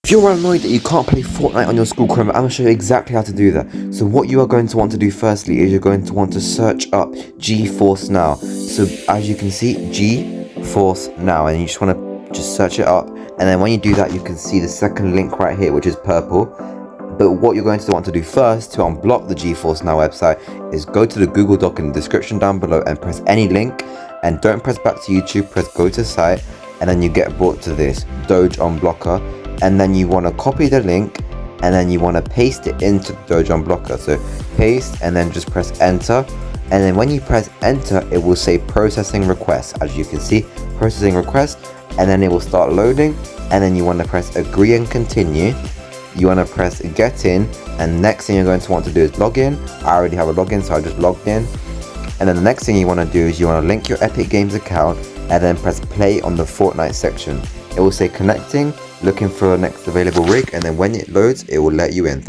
If you're annoyed that you can't play Fortnite on your school Chromebook, I'm going to show you exactly how to do that. So what you are going to want to do firstly is you're going to want to search up GeForce Now. So as you can see, GeForce Now, and you just want to just search it up. And then when you do that, you can see the second link right here, which is purple. But what you're going to want to do first to unblock the GeForce Now website is go to the Google Doc in the description down below and press any link. And don't press back to YouTube, press go to site. And then you get brought to this Doge Unblocker. And then you want to copy the link and then you want to paste it into Doge Unblocker. So paste and then just press enter, and then when you press enter it will say processing request. As you can see, processing request, and then it will start loading, and then you want to press agree and continue. You want to press get in, and next thing you're going to want to do is log in. I already have a login, so I just logged in. And then the next thing you want to do is you want to link your Epic Games account and then press play on the Fortnite section. It will say connecting, looking for the next available rig, and then when it loads it will let you in.